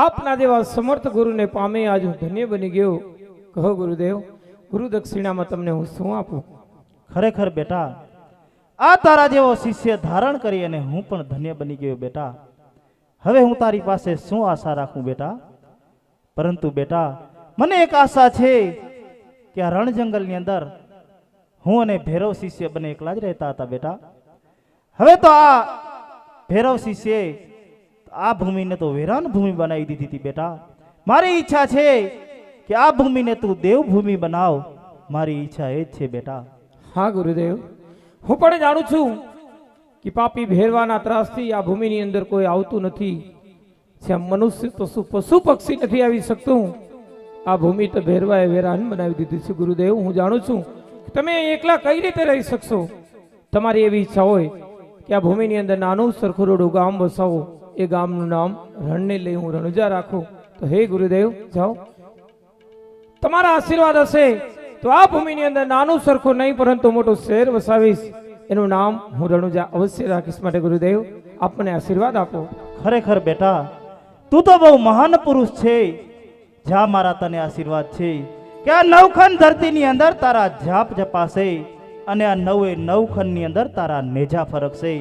આપના જેવા સમર્થ ગુરુને પામે આજ હું ધન્ય બની ગયો. કહો ગુરુદેવ, ગુરુ દક્ષિણામાં તમને હું શું આપું? ખરેખર બેટા, આ તારા જેવો શિષ્ય ધારણ કરી અને હું પણ ધન્ય બની ગયો બેટા. હવે હું તારી પાસે શું આશા રાખું બેટા? પરંતુ બેટા, મને એક આશા છે કે આ રણ જંગલની અંદર હું અને ભૈરવ શિષ્ય બંને એકલા જ રહેતા હતા બેટા. હવે તો આ ભૈરવ શિષ્યએ આ ભૂમિને તો વેરાન ભૂમિ બનાવી દીધી હતી બેટા. મારી ઈચ્છા છે કે આ ભૂમિને તું દેવભૂમિ બનાવ. મારી ઈચ્છા એ જ છે બેટા. હા ગુરુદેવ, હું પણ જાણું છું કે પાપી ભેરવાના ત્રાસથી આ ભૂમિની અંદર કોઈ આવતું નથી. જ્યાં મનુષ્ય પશુ પક્ષી નથી આવી શકતું, આ ભૂમિ તો ભેરવાએ વેરાન બનાવી દીધી છે. ગુરુદેવ, હું જાણું છું કે તમે એકલા કઈ રીતે રહી શકશો. તમારી એવી ઈચ્છા હોય કે આ ભૂમિની અંદર નાનું સરખુરોડું ગામ વસાવો, એ ગામનું નામ રણને લઈ હું રણુજા રાખું. તો હે ગુરુદેવ, જાઓ. તમારા આશીર્વાદ હશે તો આ ભૂમિની અંદર નાનું સરખું નહીં પરંતુ મોટું શહેર વસાવીશ. એનું નામ હું રણુજા અવશ્ય રાખીશ. માટે ગુરુદેવ, આપ મને આશીર્વાદ આપો. ખરેખર બેટા, તું તો બહુ મહાન પુરુષ છે. જા, મારા તને આશીર્વાદ છે કે આ નવખંડ ધરતીની અંદર તારા જાપ જપાશે અને આ નવે નવખંડની અંદર તારા નેજા ફરકશે.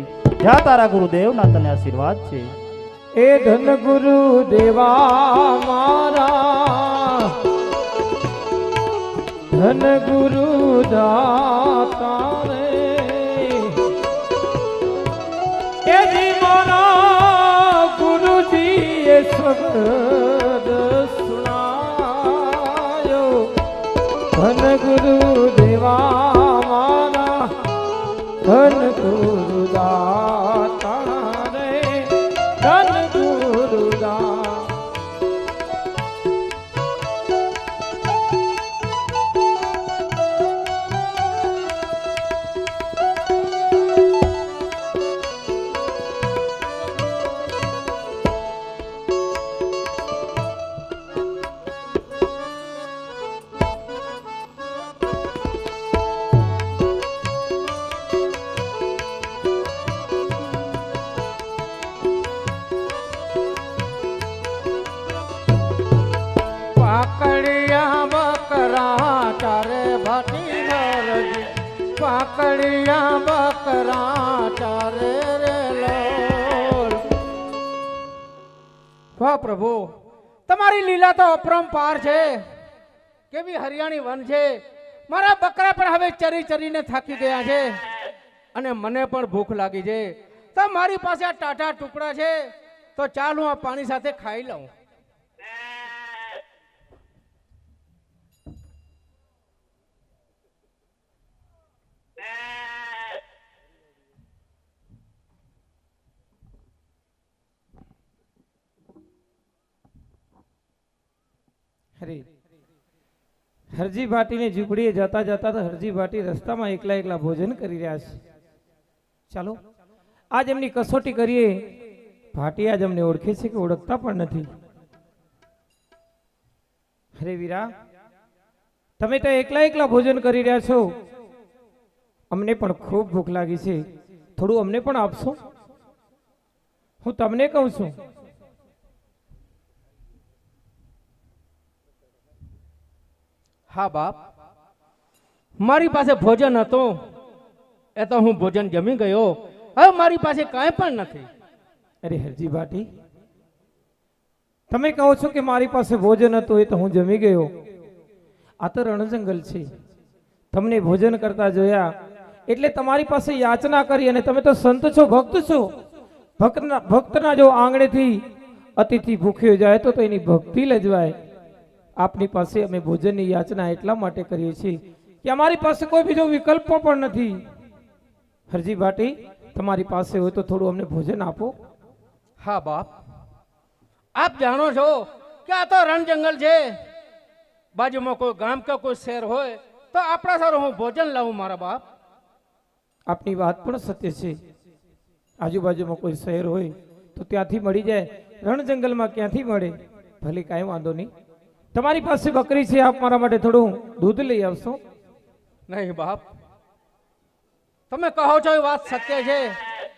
જા, તારા ગુરુદેવના તને આશીર્વાદ છે. એ ધન ગુરુ દેવા મારા, ધન ગુરુ દાતા રે, એ જી મારા ગુરુજી એ શબ્દ સુણાયો. ધન ગુરુ દેવા મારા, ધન ગુરુ દાતા રે, ધન ગુરુ દાતા. પાકડિયા બકરા ચારે ભાટી નરજી, પાકડિયા બકરા ચારે રે લોલ. વાહ પ્રભુ, તમારી લીલા તો અપરંપાર છે. કેવી હરિયાણી વન છે. મારા બકરા પણ હવે ચરી ચરીને થાકી ગયા છે અને મને પણ ભૂખ લાગી છે. તો મારી પાસે આ ટાટા ટુકડા છે, તો ચાલ હું આ પાણી સાથે ખાઈ લઉં. હરજી ભાટીની ઝૂંપડીએ જતા જતા તો હરજી ભાટી રસ્તામાં એકલા એકલા ભોજન કરી રહ્યા છે. ચાલો આજ એમની કસોટી કરીએ. ભાટી આજ અમને ઓળખે છે કે ઓળખતા પણ નથી. અરે વીરા, તમે તો એકલા એકલા ભોજન કરી રહ્યા છો. અમને પણ ખૂબ ભૂખ લાગી છે, થોડું અમને પણ આપશો? હું તમને કહું છું. હા બાપ, મારી પાસે ભોજન હતું એ તો હું ભોજન જમી ગયો. હવે મારી પાસે કાંઈ પણ નથી. અરે હરજી ભાટી, તમે કહો છો કે મારી પાસે ભોજન હતું એ તો હું જમી ગયો. આ તો રણજંગલ છે. તમને ભોજન કરતા જોયા એટલે તમારી પાસે યાચના કરી. અને તમે તો સંત છો, ભક્ત છો. ભક્તના જો આંગણેથી અતિથિ ભૂખ્યો જાય તો એની ભક્તિ લજવાય. આપની પાસે અમે ભોજનની યાચના એટલા માટે કરીએ છીએ કે અમારી પાસે કોઈ બીજો વિકલ્પ પણ નથી. હરજી ભાટી, તમારી પાસે હોય તો થોડું અમને ભોજન આપો. હા બાપ, આપ જાણો છો કે આ તો રણ જંગલ છે. બાજુમાં કોઈ ગામ કે કોઈ શહેર હોય તો આપણા સારું હું ભોજન લાવું મારા બાપ. આપની વાત પણ સત્ય છે. આજુબાજુમાં કોઈ શહેર હોય તો ત્યાંથી મળી જાય. રણ જંગલમાં ક્યાંથી મળે? ભલે કાંઈ વાંધો નહીં. તમારી પાસે બકરી છે, આપ મારા માટે થોડું દૂધ લઈ આવશો? નહીં બાપ, તમે કહો છો એ વાત સત્ય છે,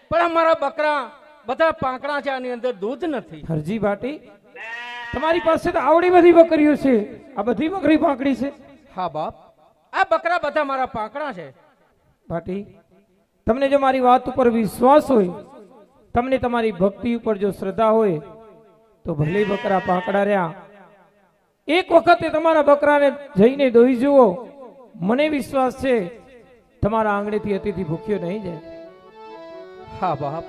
પણ અમારા બકરા બધા પાંકડા છે, આની અંદર દૂધ નથી. હરજી ભાટી, તમારી પાસે તો આવડી બધી બકરીઓ છે, આ બધી બકરી પાંકડી છે? હા બાપ, આ બકરા બધા મારા પાંકડા છે. ભાટી, તમને જો મારી વાત ઉપર વિશ્વાસ હોય, તમને તમારી ભક્તિ ઉપર જો શ્રદ્ધા હોય, તો ભલે બકરા પાંકડા રહ્યા, એક વખતે તમારા બકરાને જઈને દોઈ જુઓ. મને વિશ્વાસ છે તમારા આંગણેથી અતિથિ ભૂખ્યો નહીં જાય. હા બાપ,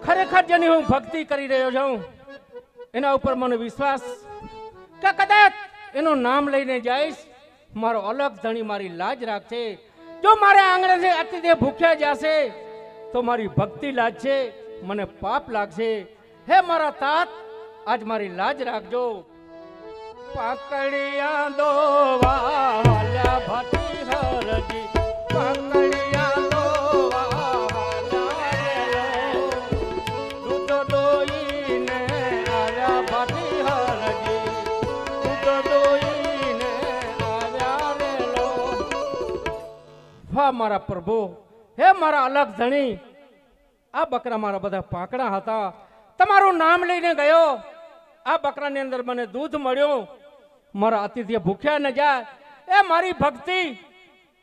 ખરેખર જેની હું ભક્તિ કરી રહ્યો છું એના ઉપર મને વિશ્વાસ કે કદાચ એનું નામ લઈને જઈશ, મારો અલગ ધણી મારી લાજ રાખશે. જો મારે આંગણેથી અતિથિ ભૂખ્યા જશે તો મારી ભક્તિ લાજશે, મને પાપ લાગશે. હે મારા તાત, આજ મારી લાજ રાખજો. પાકડિયા દોવા વાલા ભાટી હરજી, પાકડિયા દોવા વાલા દૂધ દોઈને આવ્યા ભાટી હરજી, દૂધ દોઈને આવ્યા રેલો. વાહ મારા પ્રભુ, હે મારા અલગ ધણી, આ બકરા મારા બધા પાંકડા હતા, તમારું નામ લઈને ગયો. આ બકરાની અંદર મને દૂધ મળ્યું, મારા અતિથિ ભૂખ્યા ન જાય. એ મારી ભક્તિ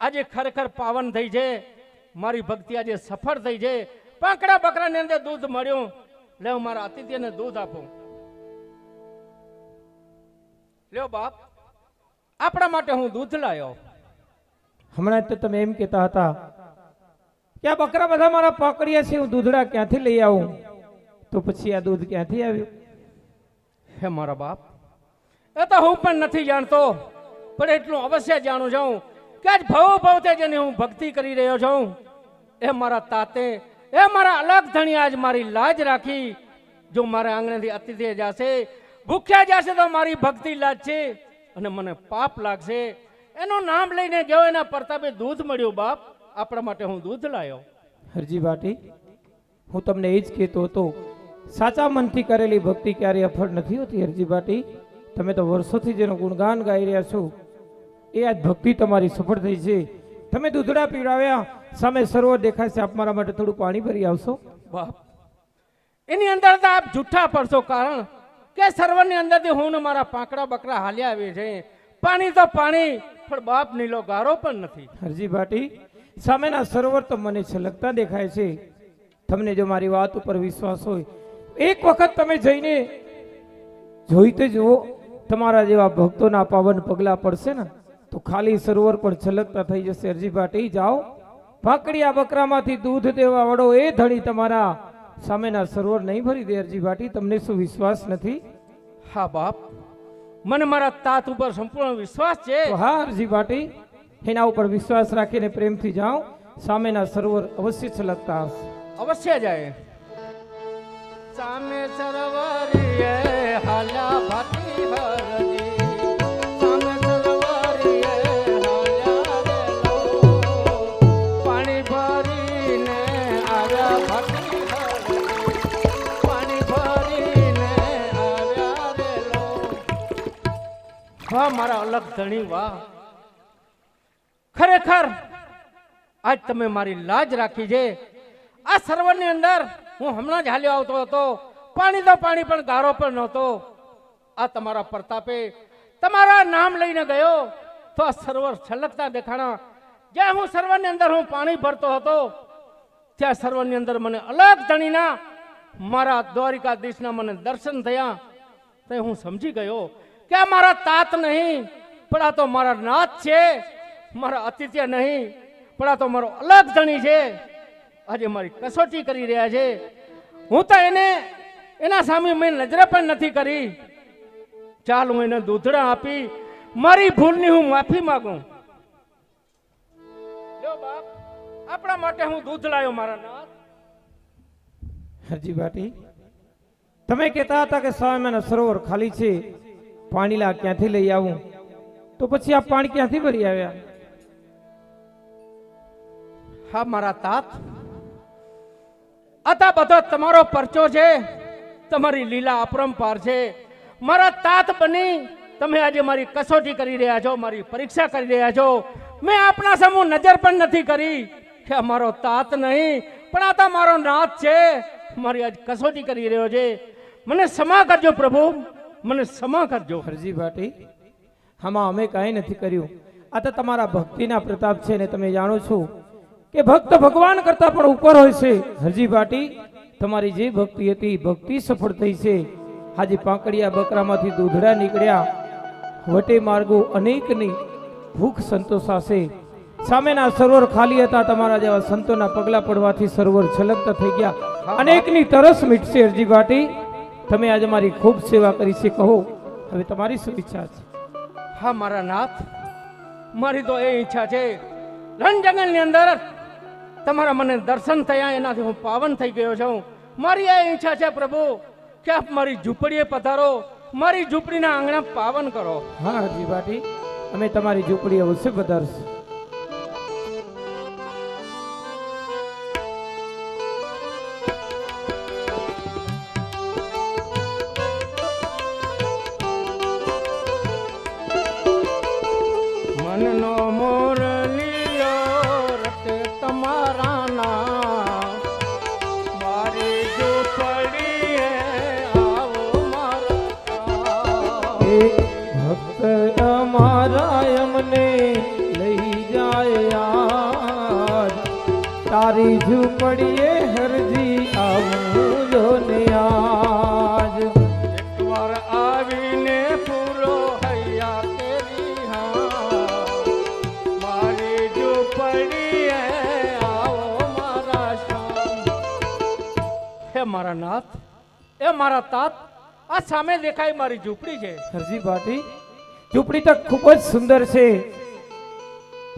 આજે ખરેખર પાવન થઈ છે, મારી ભક્તિ આજે સફળ થઈ છે. પાંકડા બકરાની અંદર દૂધ મળ્યું, લે મારા અતિથિને દૂધ આપું. લ્યો બાપ, આપણા માટે હું દૂધ લાયો. હમણાં તો તમે એમ કહેતા હતા કે આ બકરા બધા મારા પાંકડિયા છે, હું દૂધડા ક્યાંથી લઈ આવું? તો પછી આ દૂધ ક્યાંથી આવ્યું? હે મારા બાપ, એ તો હું પણ નથી જાણતો, પણ એટલું અવશ્ય જાણું છું કે આજ ભવ ભવથી જેની હું ભક્તિ કરી રહ્યો છું, એ મારા તાતે, એ મારા અલગ ધણી આજ મારી લાજ રાખી. જો મારા આંગણેથી અતિથિ જશે, ભૂખ્યા જશે તો મારી ભક્તિ લાજ છે અને મને પાપ લાગશે. એનું નામ લઈને ગયો, એના પ્રતાપે દૂધ મળ્યું. બાપ, આપણા માટે હું દૂધ લાયો. હરજી ભાટી, હું તમને એ જ કહેતો હતો, સાચા મનથી કરેલી ભક્તિ ક્યારેય અફળ નથી હોતી. હરજી ભાટી, તમે તો વર્ષોથી જેનું ગુણગાન ગાઈ રહ્યા છો, એ આજ ભક્તિ તમારી સફળ થઈ છે. તમે દૂધડા પીવડાવ્યા, સામે સરોવર દેખાય છે, આપ મારા માટે થોડું પાણી ભરી આવશો? બાપ, એની અંદર તો આપ જૂઠા પડશો, કારણ કે સર્વની અંદરથી હું ને મારા પાંકડા બકરા હાલ્યા આવે છે. પાણી તો પાણી, પણ બાપ નીલો ગારો પણ નથી. હરજી ભાટી, સામેના સરોવર તો મને છલકતા દેખાય છે. તમને જો મારી વાત ઉપર વિશ્વાસ હોય, એક વખત તમે જઈને જોઈ તો જુઓ. તમારા જેવા ભક્તોના પાવન પગલા પડશે ને તો ખાલી સરોવર પણ છલકતા થઈ જશે. હરજી ભાટી, જાઓ, ભાકડિયા બકરામાંથી દૂધ દેવા વડો એ ધણી તમારા સામેના સરોવર નહીં ભરી દે. હરજી ભાટી, તમને શું વિશ્વાસ નથી? હા બાપ, મને મારા તાત ઉપર સંપૂર્ણ વિશ્વાસ છે. તો હા હરજી ભાટી, એના ઉપર વિશ્વાસ રાખીને પ્રેમથી જાઓ, સામેના સરોવર અવશ્ય છલકતા હશે. અવશ્ય જાય. સામે સરોવરીએ હાલ્યા ભાટી હરજી, સામે સરોવરીએ હાલ્યા રેલો. પાણી ભરીને આવ્યા ભાટી હરજી, પાણી ભરીને આવ્યા રેલો. વાહ મારા અલગ ધણી, વાહ, ખરેખર આજ તમે મારી લાજ રાખી છે. આ સરોવરની અંદર હું હમણાં જ હાલ્યો આવતો હતો, પાણી તો પાણી પણ ગારો પણ નહોતો. આ તમારા પ્રતાપે તમારા નામ લઈને ગયો તો આ સરોવર છલકતા દેખાણા. જ્યાં હું સરોવરની અંદર હું પાણી ભરતો હતો, ત્યાં સરોવરની અંદર મને અલગ ધણીના મારા દ્વારિકાધીશના મને દર્શન થયા. તો હું સમજી ગયો કે આ મારા તાત નહીં, પણ આ તો મારા નાથ છે, મારા અતિથ્ય નહીં, પણ આ તો મારો અલગ ધણી છે. આજે મારી કસોટી કરી રહ્યા છે. હું તો એના સામે મેં નજરે પણ નથી કરી. ચાલ, હું એને દૂધડા આપી મારી ભૂલની હું માફી માંગુ. લ્યો બાપ, આપણા માટે હું દૂધ લાયો મારા નાથ. હરજી ભાટી, તમે કહેતા હતા કે સામેના સરોવર ખાલી છે, પાણી લા ક્યાંથી લઈ આવું? તો પછી આ પાણી ક્યાંથી ભરી આવ્યા? હા મારા તાત, આ બધો તમારો પરચો છે, તમારી લીલા અપરંપાર છે. મારા તાત બની તમે આજે મારી કસોટી કરી રહ્યા છો, મારી પરીક્ષા કરી રહ્યા છો. મેં આપના સમૂહ નજર પણ નથી કરી કે આ મારો તાત નહીં, પણ આ તો મારો નાથ છે. મારી આજ કસોટી કરી રહ્યો છે. મને ક્ષમા કરજો પ્રભુ, મને ક્ષમા કરજો. હરજી ભાટી, આમાં અમે કાંઈ નથી કર્યું. આ તો તમારા ભક્તિના પ્રતાપ છે ને તમે જાણો છો કે ભક્ત ભગવાન કરતા પણ ઉપર હોય છે. હરજી ભાટી, તમારી જે ભક્તિ હતી ભક્તિ સફળ થઈ છે. આજે પાંકડિયા બકરામાંથી દૂધડા નીકળ્યા, વટે માર્ગો અનેકની ભૂખ સંતોષાશે. સામેના સરોવર ખાલી હતા, તમારા જેવા સંતોના પગલા પડવાથી સરોવર છલકતા થઈ ગયા. અનેકની તરસ મીટશે. હરજી ભાટી, તમે આજે મારી ખૂબ સેવા કરી છે, કહો હવે તમારી શું ઈચ્છા છે? હા મારા નાથ, મારી તો એ ઈચ્છા છે, રણ જંગલની અંદર તમારા મને દર્શન થયા એનાથી હું પાવન થઈ ગયો છું. મારી એ ઈચ્છા છે પ્રભુ કે આપ મારી ઝૂંપડીએ પધારો, મારી ઝૂંપડીના આંગણા પાવન કરો. હા હરજી ભાટી, અમે તમારી ઝૂંપડી અવશ્ય પધારશું. મનનો મોરલીઓ રટે તમારા નામ, મારી ઝૂંપડીએ આવો મારા. એ ભક્ત અમારા અમને લઈ જાય આજ, તારી ઝૂંપડીએ હરજી આવું જો ને આજ. એકવાર આવીને પૂરો હૈયા તેરી હા, મારી ઝૂંપડીએ આવો મારા શ્યામ. હે મારા નાથ, એ મારા તાત, આ સામે દેખાય મારી ઝૂંપડી છે. હરજી ભાટી, ઝૂંપડી તો ખૂબ જ સુંદર છે,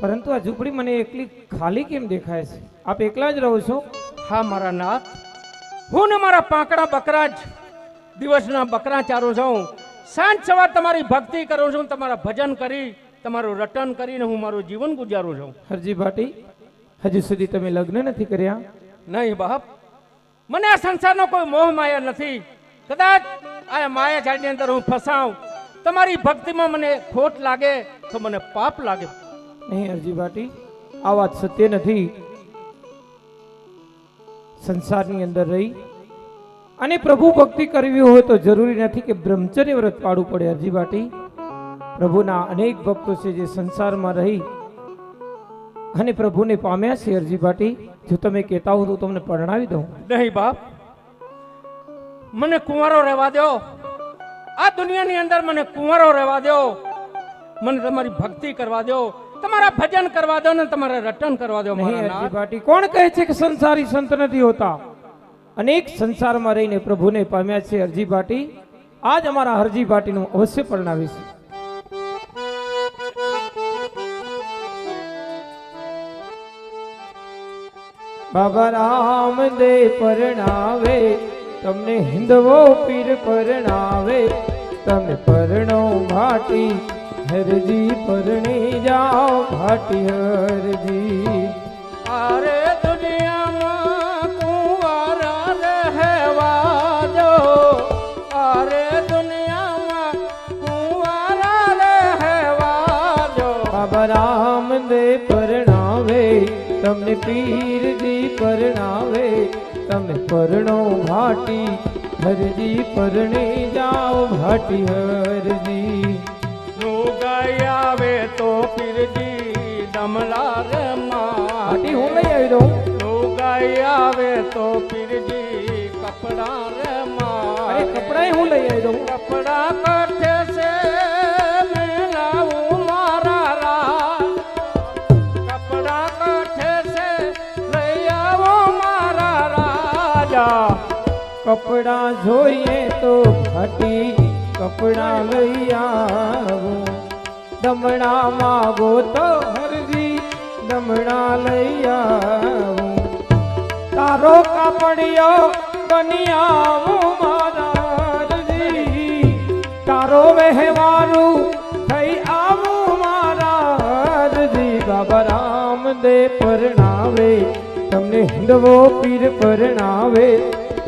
પરંતુ આ ઝૂંપડી મને એકલી ખાલી કેમ દેખાય છે? આપ એકલા જ રહો છો? હા મારા નાથ, હું ને મારા પાંકડા બકરા જ દિવસના બકરા ચારું છું. સાંજ સવાર તમારી ભક્તિ કરું છું, તમારા ભજન કરી, તમારું રટન કરીને હું મારું જીવન ગુજારું છું. હરજી ભાટી, હજુ સુધી તમે લગ્ન નથી કર્યા? નહીં બાપ, મને આ સંસારનો કોઈ મોહ માયા નથી. કદાચ આ માયા જાળની અંદર હું ફસાઉં, તમારી ભક્તિમાં મને ખોટ લાગે તો મને પાપ લાગે. નહીં હરજી ભાટી, આ વાત સત્ય નથી. સંસારની અંદર રહી અને પ્રભુ ભક્તિ કરવી હોય તો જરૂરી નથી કે બ્રહ્મચર્ય વ્રત પાડવું પડે. હરજી ભાટી, પ્રભુના અનેક ભક્તો છે જે સંસારમાં રહી અને પ્રભુને પામ્યા છે. હરજી ભાટી, જો તમે કહેતા હો તો તમને પરણાવી દઉં. નહીં બાપ, મને કુંવારો રહેવા દો. આ દુનિયાની અંદર મને કુંવારો રહેવા દો. મને તમારી ભક્તિ કરવા દો, તમારા ભજન કરવા દો ને તમારા રટન કરવા દો. નહીં મારા હરજી નાથ. ભાટી, કોણ કહે છે કે સંસારી સંત નથી હોતા? અનેક સંસારમાં રહીને પ્રભુને પામ્યા છે. હરજી ભાટી, આજ અમારા હરજી ભાટીનું અવશ્ય પરણાવીશ. બાબા રામદેવ પરણાવે, તમને હિંદવો પીર પરણાવે. તમે પરણો ભાટી, હરજી પરણી જાઓ ભાટી હરજી. અરે દુનિયામાં કુંવારા રહેવા દો, અરે દુનિયામાં કુંવારા રહેવા દો. બાબા રામદેવ પરણાવે, તમને પીરજી પરણાવે. તમે પરણો ભાટી, હરજી પરણી જાઓ ભાટી હરજી. નુગાઈ આવે તો પીરજી દમલા રે ભાટી હું માં, લઈ આવી દઉં. નુગાઈ આવે તો પીરજી કપડા રે અરે માં. કપડાય હું લઈ આવી દઉં. કપડા કઠે છે મેલાવું મારા રા, કપડા કઠે છે લઈ આવો મારા રાજા. કપડા જોઈએ તો ભાટી, કપડા લઈ આવું. દમણા માગો તો હરજી, દમણા લઈ આવું. તારો કાપડિયો બની આવું મારા હરજી. તારો વહેવારું થઈ આવું મારા હરજી. બાબા રામદેવ પરણાવે, તમને હિંદવો પીર પરણાવે.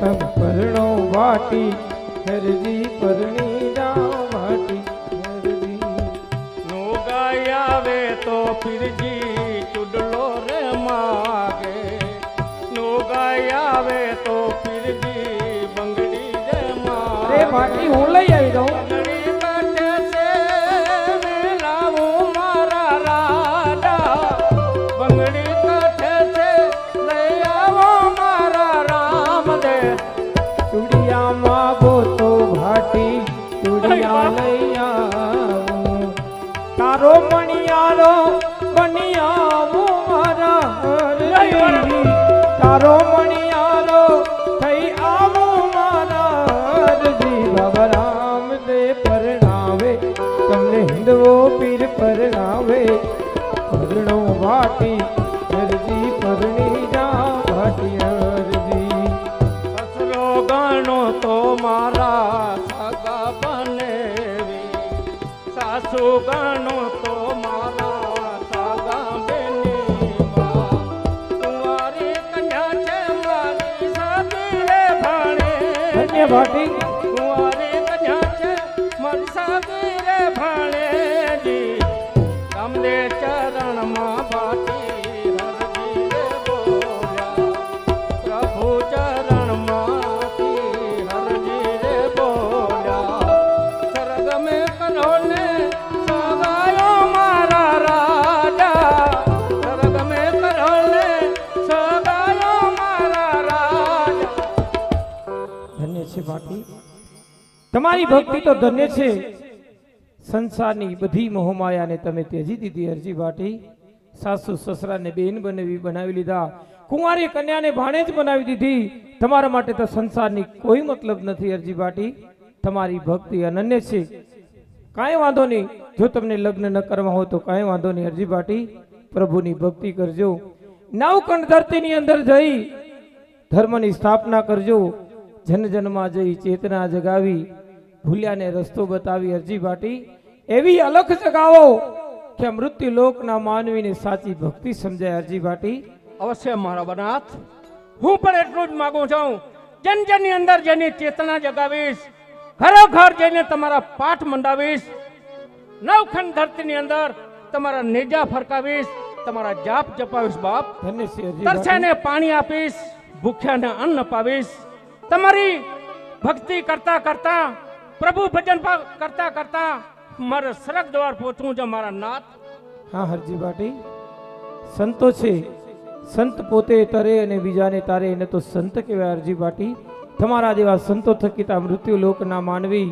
તમે પરણો ભાટી, હરજી પરણી જાઓ ભાટી હરજી. નુગાઈ આવે તો પીરજી ચુડલો રે માગે, નુગાઈ આવે તો પીરજી બંગડી રે માગે. બાકી હું લઈ આવી દઉં. બંગડી કાઢે છે ને લાવું મારા રાજા. બંગડી કાઢે છે લઈ આવો મારા રામદેવ. ચૂડિયા માગો તો ભાટી ચૂડિયા લઈ આવું. તારો મણિયારો બનિયાવો મારા હરજી. તારો મણિયારો થઈ આવો મારા હરજી. બાબા રામદેવ પરણાવે તમને હિંદવો પીર પરણાવે. પરણો ભાટી હરજી પરણી જા ભાટી હરજી. સસરો ગણો તો મારા સગા બનેવી. સાસુ ગણો તો મારા સગા બેનીમાં. કુંવારી કન્યા છે મારી સાદી રે ભાણે. ધન્ય ભાટી. કુંવારી કન્યા છે મારી સાદી રે ભાણેજી. રામદેવ ચરણમાં બાટી હરજી રે બોલ્યા. પ્રભુ ચરણમાંથી હરજી રે બોલ્યા. સરગ મેં કરો ને સગાયો મારા રાજા. સરગ મેં કરો ને સગાયો મારા રાજા. ધન્ય છે ભાટી. તમારી ભક્તિ તો ધન્ય છે. સંસારની બધી મોહમાયાને તમે ત્યજી દીધી હરજી ભાટી. સાસુ સસરાને બેન બનાવી લીધા. કુંવારી કન્યાને ભાણે જ બનાવી દીધી. તમારા માટે તો સંસારની કોઈ મતલબ નથી હરજી ભાટી. તમારી ભક્તિ અનન્ય છે. કાંઈ વાંધો નહીં. જો તમને લગ્ન ન કરવા હોય તો કાંઈ વાંધો નહીં હરજી ભાટી. પ્રભુની ભક્તિ કરજો. નવકંઠ ધરતીની અંદર જઈ ધર્મની સ્થાપના કરજો. જન જનમાં જઈ ચેતના જગાવી ભૂલ્યાને રસ્તો બતાવી હરજી ભાટી. એવી અલખ જગાવો કે મૃત્યુ લોકના માનવીને સાચી ભક્તિ સમજાય હરજી ભાટી. અવશ્ય મારા બનાથ. હું પણ એટલું જ માગું છું. જન જનની અંદર જેની ચેતના જગાવીશ. ઘર જઈને તમારા પાઠ મંડાવીશ. નવખંડ ધરતીની અંદર તમારા નેજા ફરકાવીશ. તમારા જાપ જપાવીશ બાપ. ધન્ય છે હરજી ભાટી. તરસ્યાને પાણી આપીશ. ભૂખ્યાને અન્ન પાવીશ. તમારી ભક્તિ કરતા કરતા પ્રભુ ભજન કરતા કરતા મારે સ્વર્ગ દ્વાર પહોંચવું છે મારા નાથ. હા હરજી ભાટી. સંતો છે. સંત પોતે તરે અને બીજાને તારે એને તો સંત કહેવાય હરજી ભાટી. તમારા જેવા સંતો થકી તા મૃત્યુ લોકના માનવી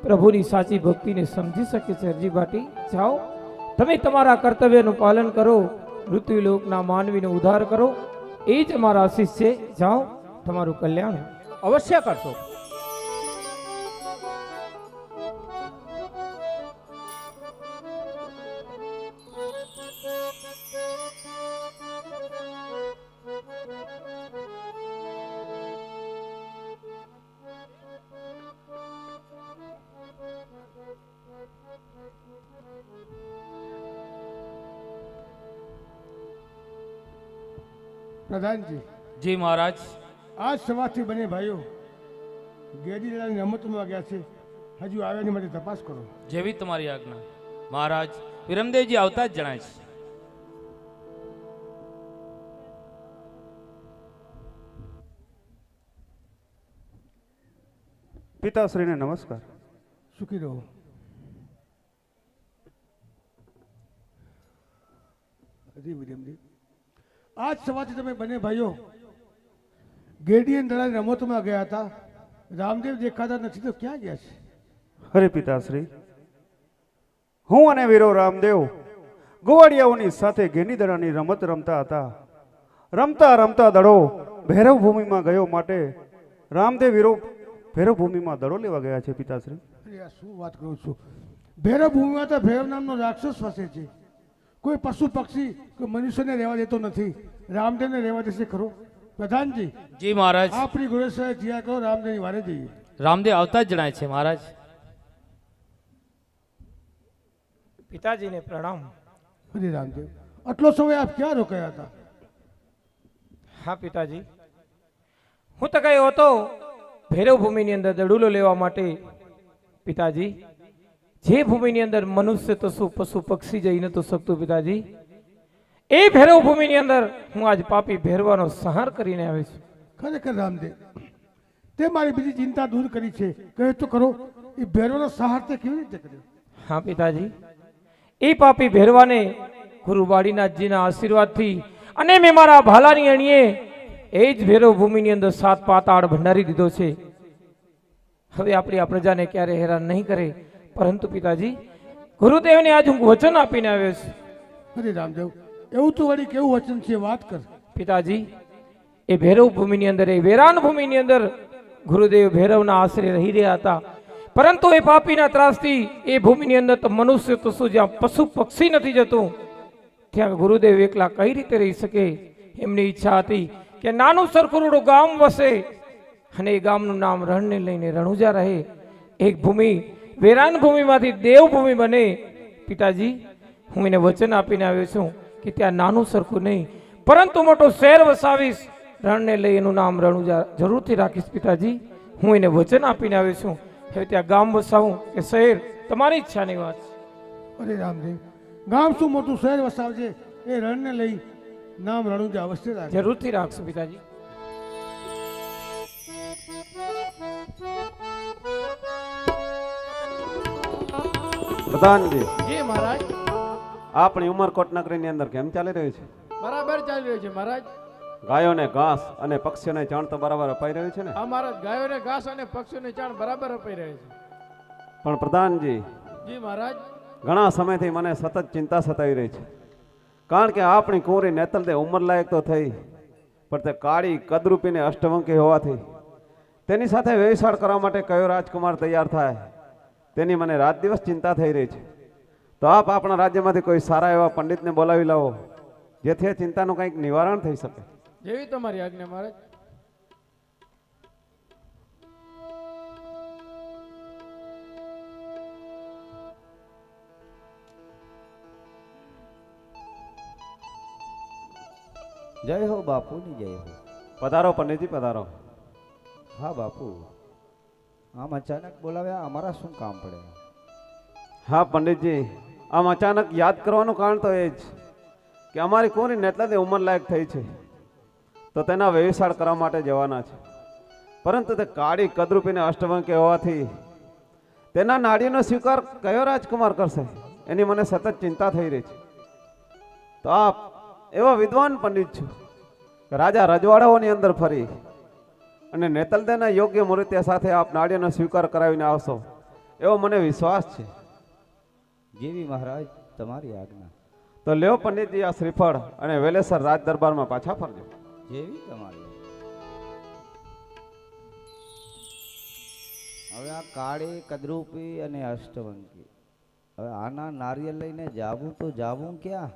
પ્રભુની સાચી ભક્તિને સમજી શકે છે હરજી ભાટી. જાઓ તમે તમારા કર્તવ્યનું પાલન કરો. મૃત્યુ લોકના માનવીનો ઉદ્ધાર કરો. એ જ અમારા આશીષ છે. જાઓ તમારું કલ્યાણ. અવશ્ય કરશો. પ્રધાનજી, જી મહારાજ. આજ સવારથી બંને ભાઈઓ ગેડીલાની રમતમાં ગયા છે. હજુ આવ્યાની માટે તપાસ કરો. જેવી તમારી આજ્ઞા મહારાજ. વિરમદેવજી આવતા જ જણાય છે. પિતાશ્રીને નમસ્કાર. સુખી રહો. હજી વિરમદેવ, આજ સવારથી તમે બંને ભાઈઓ ગેડીયન દળાની રમતમાં ગયા હતા. રામદેવ દેખાતા નથી તો ક્યાં ગયા છે? હરે પિતાશ્રી, હું અને વીરો રામદેવ ગોવાડિયાઓની સાથે ગેનીદડાની રમત રમતા હતા. રમતા રમતા દડો ભૈરવ ભૂમિમાં ગયો માટે રામદેવ વીરો ભૈરવ ભૂમિમાં દડો લેવા ગયા છે પિતાશ્રી. અરે આ શું વાત કરું છું? ભૈરવ ભૂમિમાં તો ભૈરવ નામનો રાક્ષસ વસે છે. કોઈ પશુ પક્ષી કોઈ મનુષ્યને રહેવા દેતો નથી. રામદેવને રહેવા દેશે ખરો? પ્રધાનજી, જી મહારાજ. આપણી ગુરેશ્વરે થયા કરો. રામદેવની વારે જઈએ. રામદેવ આવતા જ જણાય છે મહારાજ. પિતાજીને પ્રણામ. હરે રામદેવ, આટલો સમય આપ ક્યાં રોકાયા હતા? હા પિતાજી, હું તો ગયો હતો ભૈરવ ભૂમિની અંદર દડુલો લેવા માટે. પિતાજી, જે ભૂમિની અંદર મનુષ્ય તો શું પશુ પક્ષી જઈ નતો શકતું પિતાજી, એ ભૈરવ ભૂમિની અંદર હું આજ પાપી ભૈરવાનો સંહાર કરીને આવ્યો છું. ખરેખર રામદેવ, તે મારી બીજી ચિંતા દૂર કરી છે. કહે તો કરો, એ ભેરવાનો સહાર તે કેવી રીતે કર્યો? હા પિતાજી, એ પાપી ભેરવાને ગુરુ બાળીનાથજીના આશીર્વાદથી અને મેં મારા ભાલાની અણીએ એ જ ભેરવ ભૂમિની અંદર 7 પાતાળ ભંડારી દીધો છે. હવે આપણી આ પ્રજાને ક્યારે હેરાન નહીં કરે. પરંતુ પિતાજી, ગુરુદેવને આજ હું વચન આપીને આવ્યો છું. અરે રામદેવ, એવું તો વળી કેવું વચન છે, વાત કર. પિતાજી, એ ભૈરવ ભૂમિની અંદર, એ વેરાન ભૂમિની અંદર ગુરુદેવ ભૈરવના આશરે રહી રહ્યા હતા. પરંતુ એ પાપીના ત્રાસથી એ ભૂમિની અંદર તો મનુષ્ય તો શું, જ્યાં પશુ પક્ષી નથી જતું, ત્યાં ગુરુદેવ એકલા કઈ રીતે રહી શકે? એમની ઈચ્છા હતી કે નાનું સરખુરડું ગામ વસે અને એ ગામનું નામ રણને લઈને રણુજા રહે. એક ભૂમિ વેરાન ભૂમિમાંથી દેવભૂમિ બને. પિતાજી, હું એને વચન આપીને આવ્યો છું કે ત્યાં નાનું સરખું નહીં પરંતુ મોટો શહેર વસાવીશ. રણને લઈ એનું નામ રણુજા જરૂરથી રાખીશ. પિતાજી, હું એને વચન આપીને આવ્યો છું. હવે ત્યાં ગામ વસાવું કે શહેર, તમારી ઈચ્છાની વાત છે. અરે રામદેવ, ગામ શું મોટું શહેર વસાવજે, એ રણને લઈ નામ રણુજા અવશ્ય રાખે. જરૂરથી રાખશું પિતાજી. પ્રધાનજી, જી મહારાજ. આપણી ઉમરકોટ નગરીની અંદર કેમ ચાલી રહ્યું છે? બરાબર ચાલી રહ્યું છે મહારાજ. ગાયોને ઘાસ અને પક્ષીઓને ચણ તો બરાબર અપાઈ રહ્યું છે ને? આ મહારાજ, ગાયોને ઘાસ અને પક્ષીઓને ચાણ બરાબર અપાઈ રહે છે. પણ પ્રધાનજી, જી મહારાજ. ઘણા સમયથી મને સતત ચિંતા સતાવી રહી છે. કારણ કે આપણી કુંવરી નેતલદે ઉંમરલાયક તો થઈ, પણ તે કાળી કદરૂપીને અષ્ટવંકી હોવાથી તેની સાથે વ્યવસાય કરવા માટે કયો રાજકુમાર તૈયાર થાય, તેની મને રાત દિવસ ચિંતા થઈ રહી છે. તો આપ આપણા રાજ્યમાંથી કોઈ સારા એવા પંડિતને બોલાવી લાવો, જેથી આ ચિંતાનું કંઈક નિવારણ થઈ શકે. જેવી તમારી આજ્ઞા મહારાજ. જય હો બાપુની જય હો. પધારો પંડિતજી, પધારો. હા બાપુ, આમ અચાનક બોલાવ્યા, અમારા શું કામ પડે? હા પંડિતજી, આમ અચાનક યાદ કરવાનું કારણ તો એ જ કે અમારી કુંવરી નેતલદે ઉંમરલાયક થઈ છે, તો તેના વ્યવસાય કરવા માટે જવાના છે. પરંતુ તે કાળી કદરૂપીને અષ્ટવંકી હોવાથી તેના નાડીનો સ્વીકાર કયો રાજકુમાર કરશે, એની મને સતત ચિંતા થઈ રહી છે. તો આપ એવા વિદ્વાન પંડિત છો કે રાજા રજવાડાઓની અંદર ફરી અને નેતલદેના યોગ્ય મૂર્તિ સાથે આપ નાડીનો સ્વીકાર કરાવીને આવશો, એવો મને વિશ્વાસ છે. જેવી મહારાજ તમારી આજ્ઞા. તો લ્યો પંડિતજી આ શ્રીફળ અને વેલેસર રાજ દરબારમાં પાછા ફરજો. જેવી તમારી. હવે આ કાળી કદરૂપી અને અષ્ટવંકી, હવે આના નારિયેળ લઈને જાવું તો જાવું ક્યાં?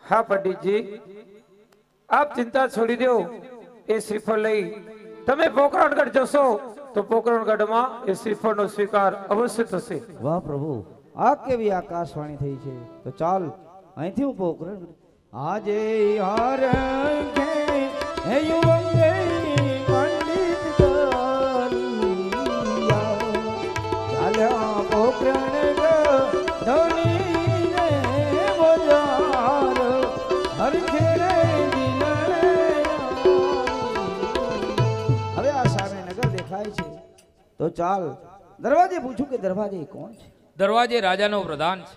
હા પંડિતજી, આપ ચિંતા છોડી દો. એ શ્રીફળ લઈ તમે પોકરણગઢ જશો તો પોકરણગઢમાં એ શ્રીફળનો સ્વીકાર અવશ્ય થશે. વાહ પ્રભુ, આ કેવી આકાશવાણી થઈ છે! તો ચાલ અહીંથી હું પોકરણ. આજે હાર કે હે યુવંગે પંડિત કલિયા, ચાલ્યા પોકરણ ધોની ને બજાર, હરખે રે દિલને આવી. હવે આ સામે નગર દેખાય છે, તો ચાલ દરવાજે પૂછું કે દરવાજે કોણ છે? દરવાજે રાજાનો પ્રધાન છે.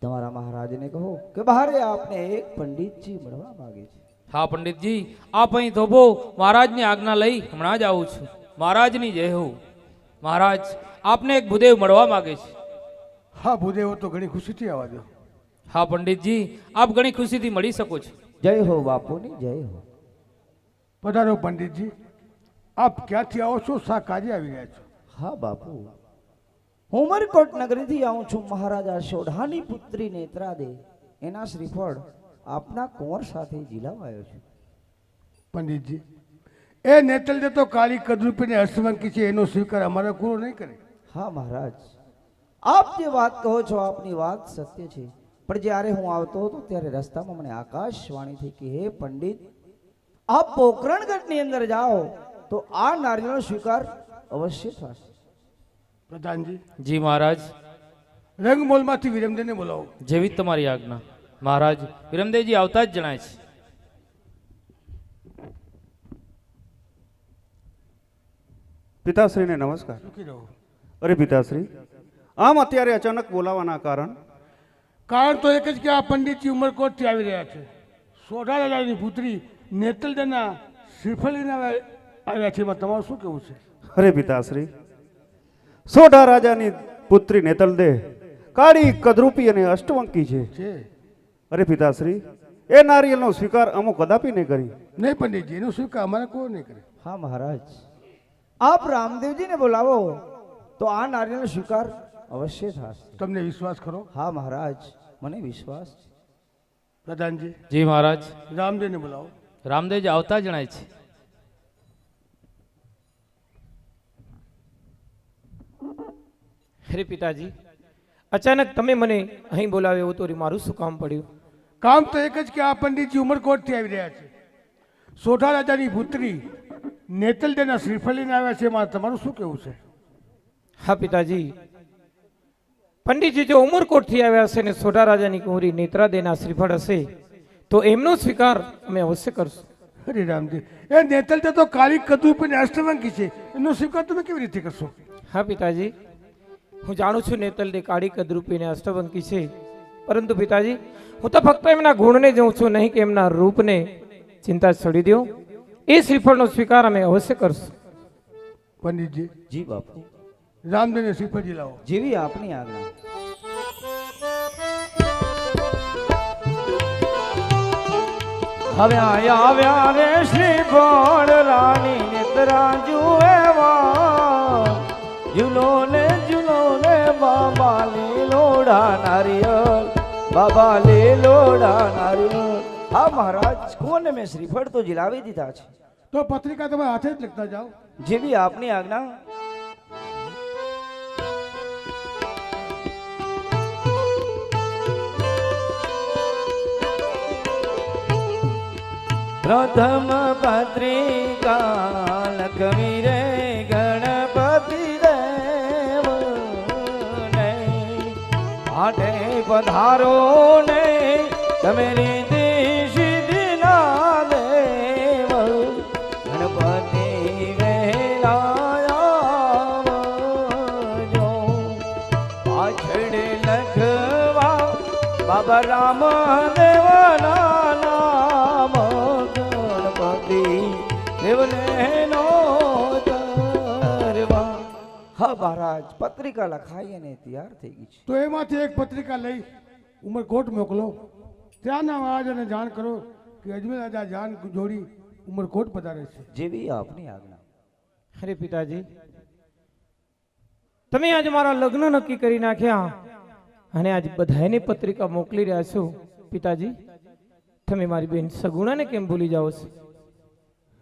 તમારા મહારાજને કહો કે બહારે આપને એક પંડિતજી મળવા માંગે છે. હા પંડિતજી, આપ અહીં થોભો, મહારાજની આજ્ઞા લઈ હમણાં જ આવું છું. મહારાજની જય હો. મહારાજ, આપને એક ભૂદેવ મળવા માંગે છે. હા ભૂદેવો, તો ઘણી ખુશીથી આવવા દો. હા પંડિતજી, આપ ઘણી ખુશીથી મળી શકો છો. જય હો બાપુની જય હો. પધારો પંડિતજી. આપ ક્યાંથી આવો છો? શા કાર્ય આવી ગયા છો? હા બાપુ, હું ઉમરકોટ નગરીથી આવું છું. મહારાજા સોઢાની પુત્રી નેત્રાદે એના શ્રીફળ આપના કુંવર સાથે જીલાવાયો છું. પંડિતજી, એ નેતલદે તો કાળી કદરૂપીને અષ્ટવંકી છે, એનો સ્વીકાર અમારા ગુરુ નહીં કરે. હા મહારાજ, આપ જે વાત કહો છો આપની વાત સત્ય છે. પણ જ્યારે હું આવતો હતો ત્યારે રસ્તામાં મને આકાશવાણી થઈ કે હે પંડિત, આપ પોકરણગઢની અંદર જાઓ તો આ નારીનો સ્વીકાર અવશ્ય થશે. પ્રધાનજી, જી મહારાજ. રંગમોલમાંથી વિરમદેવને બોલાવો. જેવી જ તમારી આજ્ઞા. મહારાજ, વિરમદેવજી આવતા જ જણાય છે. પિતાશ્રીને નમસ્કાર. સુખી રહો. અરે પિતાશ્રી, આમ અત્યારે અચાનક બોલાવાના કારણ? કારણ તો એક જ કે આ પંડિતજી ઉમરકોટથી આવી રહ્યા છે. સોઢા રાજાની પુત્રી નેતલદેના શ્રીફળ લઈને આવ્યા છે. એમાં તમારું શું કહેવું છે? અરે પિતાશ્રી, સોઢા રાજાની પુત્રી નેતલદે કાળી, કદરૂપી અને અષ્ટવંકી છે. છે અરે પિતાશ્રી, એ નારિયેળનો સ્વીકાર અમુક કદાપી નહીં કરી. નહીં પંડિતજી, એનો સ્વીકાર અમારે કોઈ નહીં કરે. હા મહારાજ, આપ રામદેવજીને બોલાવો તો આ નારિયેળનો સ્વીકાર અવશ્ય થશે. તમને વિશ્વાસ ખરો? હા મહારાજ, મને વિશ્વાસ છે. પ્રધાનજી, જી મહારાજ. રામદેવને બોલાવો. રામદેવજી આવતા જણાય છે. અરે પિતાજી, અચાનક તમે મને અહીં બોલાવ્યો એવું તો મારું શું કામ પડ્યું? કામ તો એક જ કે આ પંડિતજી ઉમરકોટથી આવી રહ્યા છે. સોઢા રાજાની પુત્રી નેતલદેના શ્રીફળ લઈને આવ્યા છે. એમાં તમારું શું કહેવું છે? હા પિતાજી, પંડિતજી જો ઉમરકોટથી આવ્યા હશે ને સોઢા રાજાની કુંવરી નેત્રાદેના શ્રીફળ હશે તો એમનો સ્વીકાર અમે અવશ્ય કરશું. અરે રામજી, એ નેતલદે તો કાળી, કદરૂપી અને અષ્ટવંકી છે. એનો સ્વીકાર તમે કેવી રીતે કરશો? હા પિતાજી, હું જાણું છું નેતલદે કાળી, કદરૂપી અને અષ્ટવંકી છે, પરંતુ પિતાજી હું તો ફક્ત એમના ગુણને જોઉં છું, નહીં કે એમના રૂપને. ચિંતા છોડી દો, એ શ્રીફળનો સ્વીકાર અમે અવશ્ય કરશું. પંડિતજી, જી બાપુ, રામદેવને શ્રીફળજી લાવો. જેવી આપની આજ્ઞા. હવે આવ્યા રે શ્રીફળ રાણી નેત્રા જુએવા, ઝૂલો ને બાબા લીલોડા નારિયેળ, બાબા લીલોડા નારિયેળ. હા મહારાજ, કુંવરને મેં શ્રીફળ તો જીલાવી દીધા છે. તો પત્રિકા તમે હાથે જ લખતા જાઓ. જેવી આપની આજ્ઞા. પ્રથમ પત્રિકા લખવી રે ગણપતિ દેવ ને, આઠે પધારો ને તમે રીતિ સિદ્ધિ ના દેવ, ગણપતિ વેલા આવજો. પાછળ લખવા બાબા રામ દેવના નામ, ગણપતિ દેવને નો ધરવા. હા મહારાજ, પત્રિકા લખાઈ અને તૈયાર થઈ ગઈ છે. તો એમાંથી એક પત્રિકા લઈ ઉમરકોટ મોકલો. ત્યાંના મહારાજાને જાણ કરો કે અજમેર રાજા જાન જોડી ઉમરકોટ પધારે છે. જેવી આપની આજ્ઞા. અરે પિતાજી, તમે આજે મારા લગ્ન નક્કી કરી નાખ્યા અને આજ બધાને પત્રિકા મોકલી રહ્યા છો. પિતાજી, તમે મારી બેન સગુણાને કેમ ભૂલી જાઓ છો?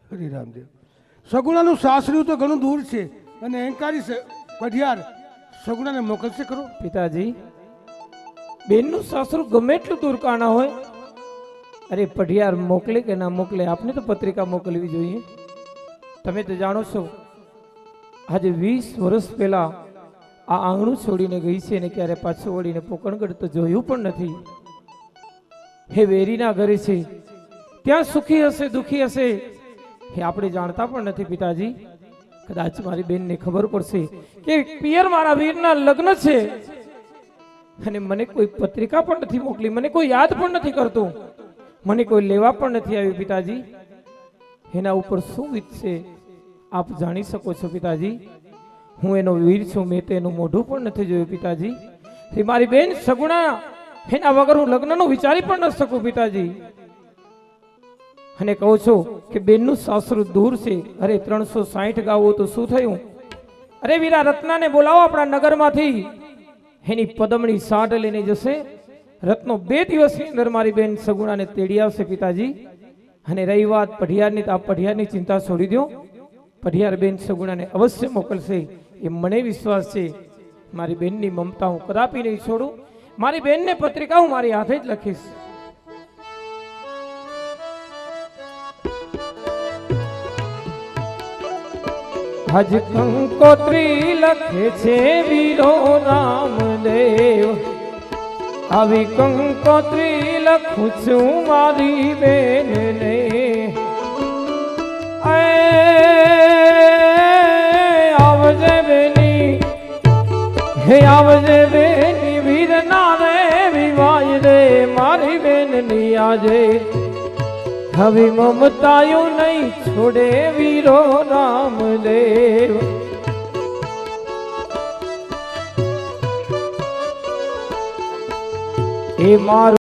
હરી રામદેવ, સગુણાનું સાસરું તો ઘણું દૂર છે અને અહંકારી પઢિયાર સગુણાને મોકલશે ખરો? પિતાજી, બેનનું સાસરું ગમે એટલું દૂર કાણા હોય, અરે પઢિયાર મોકલે કે ના મોકલે, આપને તો પત્રિકા મોકલવી જોઈએ. તમે તો જાણો છો, આજે 20 વર્ષ પહેલા આ આંગણું છોડીને ગઈ છે ને ક્યારે પાછું વળીને પોકણગઢ તો જોયું પણ નથી. હે વેરીના ઘરે છે, ત્યાં સુખી હશે દુખી હશે એ આપણે જાણતા પણ નથી. પિતાજી, કદાચ મારી બેનને ખબર પડશે કે પિયર મારા વીરના લગ્ન છે અને મને કોઈ પત્રિકા પણ નથી મોકલી, મને કોઈ યાદ પણ નથી કરતું, મને કોઈ લેવા પણ નથી આવ્યું. પિતાજી, એના ઉપર શું વીતશે આપ જાણી શકો છો. પિતાજી, હું એનો વીર છું, મેં તેનું મોઢું પણ નથી જોયું. પિતાજી, એ મારી બેન સગુણા, એના વગર હું લગ્નનું વિચારી પણ ન શકું. પિતાજી, અને કહું છું કે બેનનું સાસરું દૂર છે. અરે 360 ગાવો તો શું થયું? અરે વીરા રત્નાને બોલાવો આપણા નગરમાંથી, એની પદમણી સાઢ લઈને જશે. રત્નો 2 દિવસની અંદર મારી બેન સગુણાને તેડી આવશે. પિતાજી, અને રહી વાત પઢિયારની, તો આ પઢિયારની ચિંતા છોડી દો. પઢિયાર બેન સગુણાને અવશ્ય મોકલશે, એ મને વિશ્વાસ છે. મારી બેનની મમતા હું કદાપી નહીં છોડું. મારી બેનને પત્રિકા હું મારી હાથે જ લખીશ. હજ કંકોત્રી લખે છે વીરો રામદેવ, આવી કંકોત્રી લખું છું મારી બેનને. હે આવજે બેની વીર ના રે વિવાય રે મારી બેન ની આજે હવે મમતાયું નહીં છોડે વીરો રામદેવ એ મારો